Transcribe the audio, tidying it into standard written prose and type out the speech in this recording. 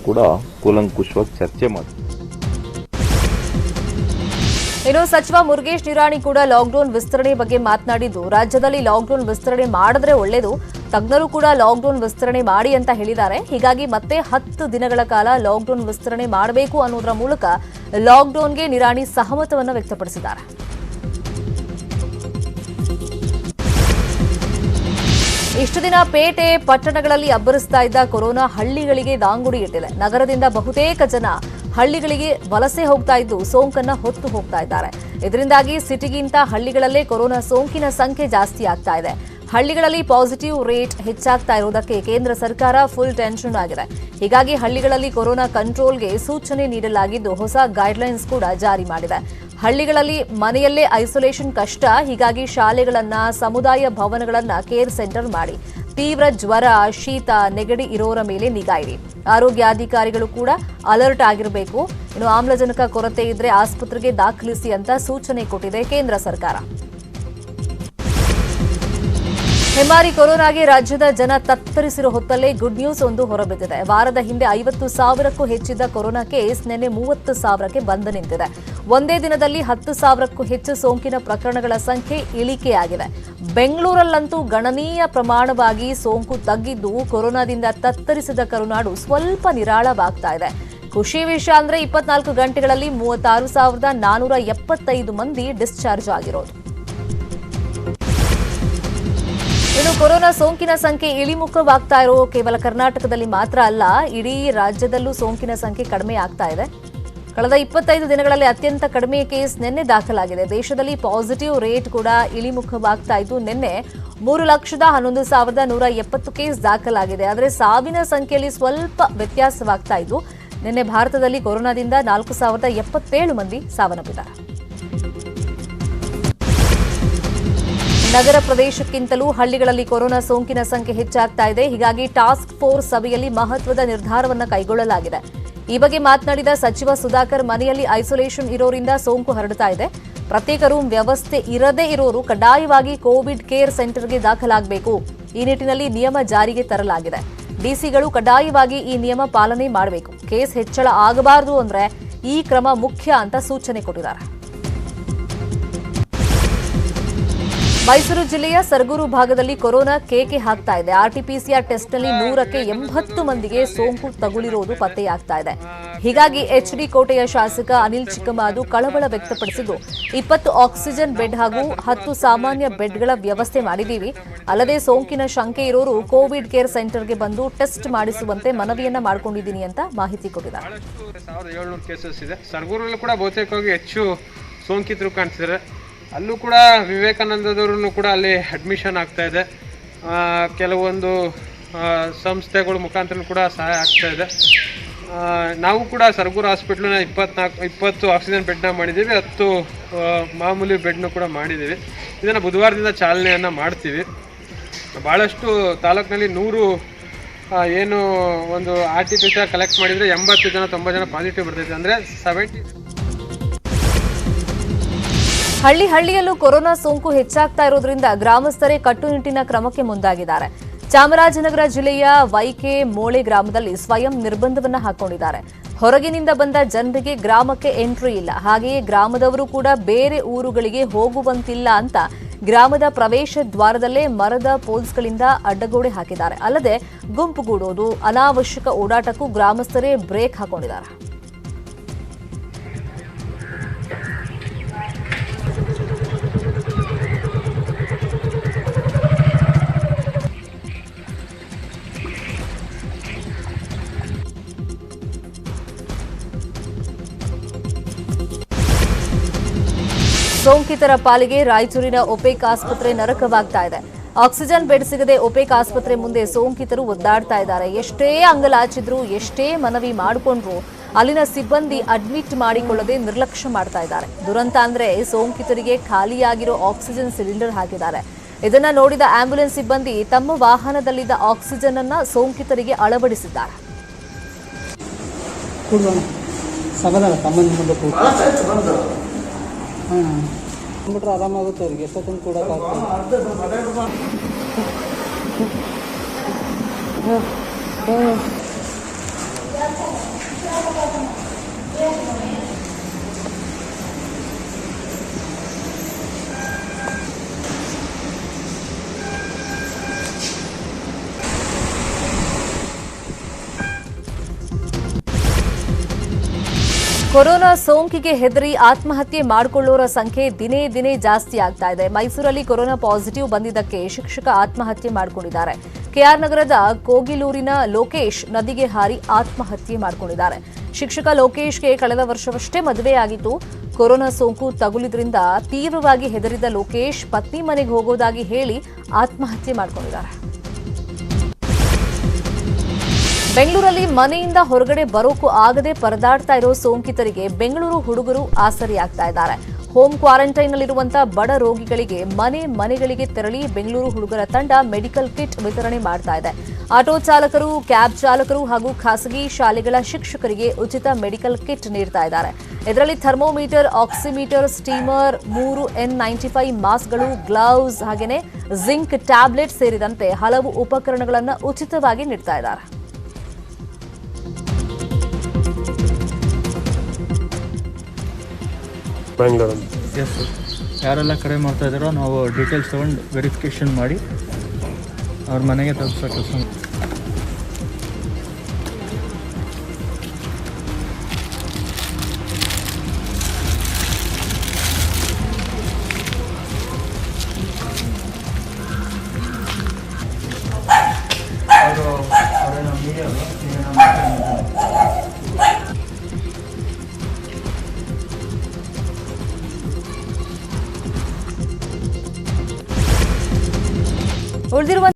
ಕೂಡ ಕೂಲಂಕುಷವಾಗಿ ಚರ್ಚೆ ಮಾಡಿ. ಇನ್ನು ಸಚಿವ ಮುರುಗೇಶ್ ನಿರಾಣಿ ಕೂಡ ಲಾಕ್ಡೌನ್ ವಿಸ್ತರಣೆ ಬಗ್ಗೆ ಮಾತನಾಡಿದ್ದು, ರಾಜ್ಯದಲ್ಲಿ ಲಾಕ್ಡೌನ್ ವಿಸ್ತರಣೆ ಮಾಡಿದ್ರೆ ಒಳ್ಳೆಯದು, ತಜ್ಞರು ಕೂಡ ಲಾಕ್ಡೌನ್ ವಿಸ್ತರಣೆ ಮಾಡಿ ಅಂತ ಹೇಳಿದ್ದಾರೆ. ಹೀಗಾಗಿ ಮತ್ತೆ 10 ದಿನಗಳ ಕಾಲ ಲಾಕ್ಡೌನ್ ವಿಸ್ತರಣೆ ಮಾಡಬೇಕು ಅನ್ನೋದರ ಮೂಲಕ ಲಾಕ್ಡೌನ್ಗೆ ನಿರಾಣಿ ಸಹಮತವನ್ನು ವ್ಯಕ್ತಪಡಿಸಿದ್ದಾರೆ. ಇಷ್ಟು ದಿನ ಪೇಟೆ ಪಟ್ಟಣಗಳಲ್ಲಿ ಅಬ್ಬರಿಸ್ತಾ ಇದ್ದ ಕೊರೋನಾ ಹಳ್ಳಿಗಳಿಗೆ ದಾಂಗುಡಿ ಇಟ್ಟಿದೆ. ನಗರದಿಂದ ಬಹುತೇಕ ಜನ ಹಳ್ಳಿಗಳಿಗೆ ವಲಸೆ ಹೋಗ್ತಾ ಇದ್ದು ಸೋಂಕನ್ನ ಹೊತ್ತು ಹೋಗ್ತಾ ಇದ್ದಾರೆ. ಇದರಿಂದಾಗಿ ಸಿಟಿಗಿಂತ ಹಳ್ಳಿಗಳಲ್ಲೇ ಕೊರೋನಾ ಸೋಂಕಿನ ಸಂಖ್ಯೆ ಜಾಸ್ತಿ ಆಗ್ತಾ ಇದೆ. ಹಳ್ಳಿಗಳಲ್ಲಿ ಪಾಸಿಟಿವ್ ರೇಟ್ ಹೆಚ್ಚಾಗ್ತಾ ಇರುವುದಕ್ಕೆ ಕೇಂದ್ರ ಸರ್ಕಾರ ಫುಲ್ ಟೆನ್ಷನ್ ಆಗಿದೆ. ಹೀಗಾಗಿ ಹಳ್ಳಿಗಳಲ್ಲಿ ಕೊರೋನಾ ಕಂಟ್ರೋಲ್ಗೆ ಸೂಚನೆ ನೀಡಲಾಗಿದ್ದು ಹೊಸ ಗೈಡ್ಲೈನ್ಸ್ ಕೂಡ ಜಾರಿ ಮಾಡಿದೆ. ಹಳ್ಳಿಗಳಲ್ಲಿ ಮನೆಯಲ್ಲೇ ಐಸೋಲೇಷನ್ ಕಷ್ಟ. ಹೀಗಾಗಿ ಶಾಲೆಗಳನ್ನ, ಸಮುದಾಯ ಭವನಗಳನ್ನ ಕೇರ್ ಸೆಂಟರ್ ಮಾಡಿ ತೀವ್ರ ಜ್ವರ, ಶೀತ, ನೆಗಡಿ ಇರೋರ ಮೇಲೆ ನಿಗಾ ಇಡಿ. ಆರೋಗ್ಯಾಧಿಕಾರಿಗಳು ಕೂಡ ಅಲರ್ಟ್ ಆಗಿರಬೇಕು. ಇನ್ನು ಆಮ್ಲಜನಕ ಕೊರತೆ ಇದ್ರೆ ಆಸ್ಪತ್ರೆಗೆ ದಾಖಲಿಸಿ ಅಂತ ಸೂಚನೆ ಕೊಟ್ಟಿದೆ ಕೇಂದ್ರ ಸರ್ಕಾರ. ಹೆಮ್ಮಾರಿ ಕೊರೋನಾಗೆ ರಾಜ್ಯದ ಜನ ತತ್ತರಿಸಿರೋ ಹೊತ್ತಲ್ಲೇ ಗುಡ್ ನ್ಯೂಸ್ ಒಂದು ಹೊರಬಿದ್ದಿದೆ. ವಾರದ ಹಿಂದೆ 50,000ಕ್ಕೂ ಹೆಚ್ಚಿದ್ದ ಕೊರೋನಾ ಕೇಸ್ ನಿನ್ನೆ 30,000ಕ್ಕೆ ಬಂದು ನಿಂತಿದೆ. ಒಂದೇ ದಿನದಲ್ಲಿ 10,000ಕ್ಕೂ ಹೆಚ್ಚು ಸೋಂಕಿನ ಪ್ರಕರಣಗಳ ಸಂಖ್ಯೆ ಇಳಿಕೆಯಾಗಿದೆ. ಬೆಂಗಳೂರಲ್ಲಂತೂ ಗಣನೀಯ ಪ್ರಮಾಣವಾಗಿ ಸೋಂಕು ತಗ್ಗಿದ್ದು ಕೊರೋನಾದಿಂದ ತತ್ತರಿಸಿದ ಕರುನಾಡು ಸ್ವಲ್ಪ ನಿರಾಳವಾಗ್ತಾ ಇದೆ. ಖುಷಿ ವಿಷಯ ಅಂದ್ರೆ 24 ಗಂಟೆಗಳಲ್ಲಿ 36,475 ಮಂದಿ ಡಿಸ್ಚಾರ್ಜ್ ಆಗಿರೋದು. ಇನ್ನು ಕೊರೋನಾ ಸೋಂಕಿನ ಸಂಖ್ಯೆ ಇಳಿಮುಖವಾಗ್ತಾ ಇರೋ ಕೇವಲ ಕರ್ನಾಟಕದಲ್ಲಿ ಮಾತ್ರ ಅಲ್ಲ, ಇಡೀ ರಾಜ್ಯದಲ್ಲೂ ಸೋಂಕಿನ ಸಂಖ್ಯೆ ಕಡಿಮೆ ಆಗ್ತಾ ಇದೆ. ಕಳೆದ 25 ದಿನಗಳಲ್ಲಿ ಅತ್ಯಂತ ಕಡಿಮೆ ಕೇಸ್ ನಿನ್ನೆ ದಾಖಲಾಗಿದೆ. ದೇಶದಲ್ಲಿ ಪಾಸಿಟಿವ್ ರೇಟ್ ಕೂಡ ಇಳಿಮುಖವಾಗ್ತಾ ಇದ್ದು ನಿನ್ನೆ 3,11,170 ಕೇಸ್ ದಾಖಲಾಗಿದೆ. ಆದರೆ ಸಾವಿನ ಸಂಖ್ಯೆಯಲ್ಲಿ ಸ್ವಲ್ಪ ವ್ಯತ್ಯಾಸವಾಗ್ತಾ ಇದ್ದು ನಿನ್ನೆ ಭಾರತದಲ್ಲಿ ಕೊರೋನಾದಿಂದ 4,077 ಮಂದಿ ಸಾವನ್ನಪ್ಪಿದ್ದಾರೆ. ನಗರ ಪ್ರದೇಶಕ್ಕಿಂತಲೂ ಹಳ್ಳಿಗಳಲ್ಲಿ ಕೊರೋನಾ ಸೋಂಕಿನ ಸಂಖ್ಯೆ ಹೆಚ್ಚಾಗ್ತಾ ಇದೆ. ಹೀಗಾಗಿ ಟಾಸ್ಕ್ ಫೋರ್ಸ್ ಸಭೆಯಲ್ಲಿ ಮಹತ್ವದ ನಿರ್ಧಾರವನ್ನು ಕೈಗೊಳ್ಳಲಾಗಿದೆ. ಈ ಬಗ್ಗೆ ಮಾತನಾಡಿದ ಸಚಿವ ಸುಧಾಕರ್, ಮನೆಯಲ್ಲಿ ಐಸೋಲೇಷನ್ ಇರೋರಿಂದ ಸೋಂಕು ಹರಡ್ತಾ ಇದೆ. ಪ್ರತ್ಯೇಕ ರೂಮ್ ವ್ಯವಸ್ಥೆ ಇರದೇ ಇರೋರು ಕಡ್ಡಾಯವಾಗಿ ಕೋವಿಡ್ ಕೇರ್ ಸೆಂಟರ್ಗೆ ದಾಖಲಾಗಬೇಕು. ಈ ನಿಟ್ಟಿನಲ್ಲಿ ನಿಯಮ ಜಾರಿಗೆ ತರಲಾಗಿದೆ. ಡಿಸಿಗಳು ಕಡ್ಡಾಯವಾಗಿ ಈ ನಿಯಮ ಪಾಲನೆ ಮಾಡಬೇಕು. ಕೇಸ್ ಹೆಚ್ಚಳ ಆಗಬಾರದು ಅಂದ್ರೆ ಈ ಕ್ರಮ ಮುಖ್ಯ ಅಂತ ಸೂಚನೆ ಕೊಟ್ಟಿದ್ದಾರೆ. ಮೈಸೂರು ಜಿಲ್ಲೆಯ ಸರಗೂರು ಭಾಗದಲ್ಲಿ ಕೊರೋನಾ ಕೇಕೆ ಹಾಕ್ತಾ ಇದೆ. ಆರ್ಟಿಪಿಸಿಆರ್ ಟೆಸ್ಟ್ನಲ್ಲಿ 100ಕ್ಕೆ 80 ಮಂದಿಗೆ ಸೋಂಕು ತಗುಲಿರುವುದು ಪತ್ತೆಯಾಗ್ತಾ ಇದೆ. ಹೀಗಾಗಿ ಎಚ್ಡಿ ಕೋಟೆಯ ಶಾಸಕ ಅನಿಲ್ ಚಿಕ್ಕಮಾದು ಕಳವಳ ವ್ಯಕ್ತಪಡಿಸಿದ್ದು, 20 ಆಕ್ಸಿಜನ್ ಬೆಡ್ ಹಾಗೂ 10 ಸಾಮಾನ್ಯ ಬೆಡ್ಗಳ ವ್ಯವಸ್ಥೆ ಮಾಡಿದ್ದೀವಿ. ಅಲ್ಲದೆ ಸೋಂಕಿನ ಶಂಕೆ ಇರೋರು ಕೋವಿಡ್ ಕೇರ್ ಸೆಂಟರ್ಗೆ ಬಂದು ಟೆಸ್ಟ್ ಮಾಡಿಸುವಂತೆ ಮನವಿಯನ್ನ ಮಾಡಿಕೊಂಡಿದ್ದೀನಿ ಅಂತ ಮಾಹಿತಿ ಕೊಟ್ಟಿದ್ದಾರೆ. 1700 ಕೇಸಸ್ ಇದೆ. ಸರಗೂರಲ್ಲಿ ಕೂಡ ಬಹುತೇಕವಾಗಿ ಹೆಚ್ಚು ಸೋಂಕಿತರು ಕಾಣಿಸಿದ್ದಾರೆ. ಅಲ್ಲೂ ಕೂಡ ವಿವೇಕಾನಂದದವ್ರೂ ಕೂಡ ಅಲ್ಲಿ ಅಡ್ಮಿಷನ್ ಆಗ್ತಾ ಇದೆ. ಕೆಲವೊಂದು ಸಂಸ್ಥೆಗಳ ಮುಖಾಂತರ ಕೂಡ ಸಹಾಯ ಆಗ್ತಾ ಇದೆ. ನಾವು ಕೂಡ ಸರಗೂರು ಹಾಸ್ಪಿಟ್ಲನ್ನ 20 ಆಕ್ಸಿಜನ್ ಬೆಡ್ನ ಮಾಡಿದ್ದೀವಿ, 10 ಮಾಮೂಲಿ ಬೆಡ್ನ ಕೂಡ ಮಾಡಿದ್ದೀವಿ. ಇದನ್ನು ಬುಧವಾರದಿಂದ ಚಾಲನೆಯನ್ನು ಮಾಡ್ತೀವಿ. ಭಾಳಷ್ಟು ತಾಲೂಕಿನಲ್ಲಿ 100 ಏನು ಒಂದು RT-PCR ಕಲೆಕ್ಟ್ ಮಾಡಿದರೆ 80 ಜನ 90 ಜನ ಪಾಸಿಟಿವ್ ಬರ್ತೈತೆ. ಅಂದರೆ 70. ಹಳ್ಳಿಯಲ್ಲೂ ಕೊರೋನಾ ಸೋಂಕು ಹೆಚ್ಚಾಗ್ತಾ ಇರೋದ್ರಿಂದ ಗ್ರಾಮಸ್ಥರೇ ಕಟ್ಟುನಿಟ್ಟಿನ ಕ್ರಮಕ್ಕೆ ಮುಂದಾಗಿದ್ದಾರೆ. ಚಾಮರಾಜನಗರ ಜಿಲ್ಲೆಯ ವೈಕೆ ಮೋಳೆ ಗ್ರಾಮದಲ್ಲಿ ಸ್ವಯಂ ನಿರ್ಬಂಧವನ್ನ ಹಾಕೊಂಡಿದ್ದಾರೆ. ಹೊರಗಿನಿಂದ ಬಂದ ಜನರಿಗೆ ಗ್ರಾಮಕ್ಕೆ ಎಂಟ್ರಿ ಇಲ್ಲ. ಹಾಗೆಯೇ ಗ್ರಾಮದವರು ಕೂಡ ಬೇರೆ ಊರುಗಳಿಗೆ ಹೋಗುವಂತಿಲ್ಲ ಅಂತ ಗ್ರಾಮದ ಪ್ರವೇಶ ದ್ವಾರದಲ್ಲೇ ಮರದ ಪೋಲ್ಸ್ಗಳಿಂದ ಅಡ್ಡಗೋಡೆ ಹಾಕಿದ್ದಾರೆ. ಅಲ್ಲದೆ ಗುಂಪುಗೂಡೋದು, ಅನಾವಶ್ಯಕ ಓಡಾಟಕ್ಕೂ ಗ್ರಾಮಸ್ಥರೇ ಬ್ರೇಕ್ ಹಾಕೊಂಡಿದ್ದಾರೆ. ಸೋಂಕಿತರ ಪಾಲಿಗೆ ರಾಯಚೂರಿನ ಒಪೆಕ್ ಆಸ್ಪತ್ರೆ ನರಕವಾಗ್ತಾ ಇದೆ. ಆಕ್ಸಿಜನ್ ಬೆಡ್ ಸಿಗದೆ ಒಪೆಕ್ ಆಸ್ಪತ್ರೆ ಮುಂದೆ ಸೋಂಕಿತರು ಒದ್ದಾಡ್ತಾ ಇದ್ದಾರೆ. ಎಷ್ಟೇ ಅಂಗಲಾಚಿದ್ರು, ಎಷ್ಟೇ ಮನವಿ ಮಾಡಿಕೊಂಡ್ರು ಅಲ್ಲಿನ ಸಿಬ್ಬಂದಿ ಅಡ್ಮಿಟ್ ಮಾಡಿಕೊಳ್ಳದೆ ನಿರ್ಲಕ್ಷ್ಯ ಮಾಡ್ತಾ ಇದ್ದಾರೆ. ದುರಂತ ಅಂದ್ರೆ ಸೋಂಕಿತರಿಗೆ ಖಾಲಿಯಾಗಿರೋ ಆಕ್ಸಿಜನ್ ಸಿಲಿಂಡರ್ ಹಾಕಿದ್ದಾರೆ. ಇದನ್ನ ನೋಡಿದ ಆಂಬ್ಯುಲೆನ್ಸ್ ಸಿಬ್ಬಂದಿ ತಮ್ಮ ವಾಹನದಲ್ಲಿದ್ದ ಆಕ್ಸಿಜನ್ ಅನ್ನ ಸೋಂಕಿತರಿಗೆ ಅಳವಡಿಸಿದ್ದಾರೆ. ಆರಾಮಾಗುತ್ತೆ ಅವ್ರಿಗೆ. ಎಷ್ಟೊತ್ತಂದು ಕೂಡ ಕೊರೋನಾ ಸೋಂಕಿಗೆ ಹೆದರಿ ಆತ್ಮಹತ್ಯೆ ಮಾಡಿಕೊಳ್ಳೋರ ಸಂಖ್ಯೆ ದಿನೇ ದಿನೇ ಜಾಸ್ತಿ ಆಗ್ತಾ ಇದೆ. ಮೈಸೂರಲ್ಲಿ ಕೊರೋನಾ ಪಾಸಿಟಿವ್ ಬಂದಿದ್ದಕ್ಕೆ ಶಿಕ್ಷಕ ಆತ್ಮಹತ್ಯೆ ಮಾಡಿಕೊಂಡಿದ್ದಾರೆ. ಕೆಆರ್ ನಗರದ ಕೋಗಿಲೂರಿನ ಲೋಕೇಶ್ ನದಿಗೆ ಹಾರಿ ಆತ್ಮಹತ್ಯೆ ಮಾಡಿಕೊಂಡಿದ್ದಾರೆ. ಶಿಕ್ಷಕ ಲೋಕೇಶ್ಗೆ ಕಳೆದ ವರ್ಷವಷ್ಟೇ ಮದುವೆಯಾಗಿತ್ತು. ಕೊರೋನಾ ಸೋಂಕು ತಗುಲಿದ್ರಿಂದ ತೀವ್ರವಾಗಿ ಹೆದರಿದ ಲೋಕೇಶ್ ಪತ್ನಿ ಮನೆಗೆ ಹೋಗೋದಾಗಿ ಹೇಳಿ ಆತ್ಮಹತ್ಯೆ ಮಾಡಿಕೊಂಡಿದ್ದಾರೆ. ಬೆಂಗಳೂರಲ್ಲಿ ಮನೆಯಿಂದ ಹೊರಗಡೆ ಬರೋಕು ಆಗದೆ ಪರದಾಡ್ತಾ ಇರೋ ಸೋಂಕಿತರಿಗೆ ಬೆಂಗಳೂರು ಹುಡುಗರು ಆಸರಿಯಾಗ್ತಾ ಇದ್ದಾರೆ. ಹೋಮ್ ಕ್ವಾರಂಟೈನ್ನಲ್ಲಿರುವಂತಹ ಬಡ ರೋಗಿಗಳಿಗೆ ಮನೆಗಳಿಗೆ ತೆರಳಿ ಬೆಂಗಳೂರು ಹುಡುಗರ ತಂಡ ಮೆಡಿಕಲ್ ಕಿಟ್ ವಿತರಣೆ ಮಾಡ್ತಾ ಇದೆ. ಆಟೋ ಚಾಲಕರು, ಕ್ಯಾಬ್ ಚಾಲಕರು ಹಾಗೂ ಖಾಸಗಿ ಶಾಲೆಗಳ ಶಿಕ್ಷಕರಿಗೆ ಉಚಿತ ಮೆಡಿಕಲ್ ಕಿಟ್ ನೀಡ್ತಾ ಇದ್ದಾರೆ. ಇದರಲ್ಲಿ ಥರ್ಮೋಮೀಟರ್, ಆಕ್ಸಿಮೀಟರ್, ಸ್ಟೀಮರ್, 3 N95 ಮಾಸ್ಕ್ಗಳು, ಗ್ಲೌಸ್ ಹಾಗೆಯೇ ಜಿಂಕ್ ಟ್ಯಾಬ್ಲೆಟ್ ಸೇರಿದಂತೆ ಹಲವು ಉಪಕರಣಗಳನ್ನು ಉಚಿತವಾಗಿ ನೀಡ್ತಾ ಇದ್ದಾರೆ. ಬೆಂಗಳೂರು ಎಸ್ ಯಾರೆಲ್ಲ ಕರೆ ಮಾಡ್ತಾ ಇದ್ದಾರೋ ನಾವು ಡೀಟೇಲ್ಸ್ ತೊಗೊಂಡು ವೆರಿಫಿಕೇಷನ್ ಮಾಡಿ ಅವ್ರ ಮನೆಗೆ ತಲುಪಿಸೋ ಕೆಲಸ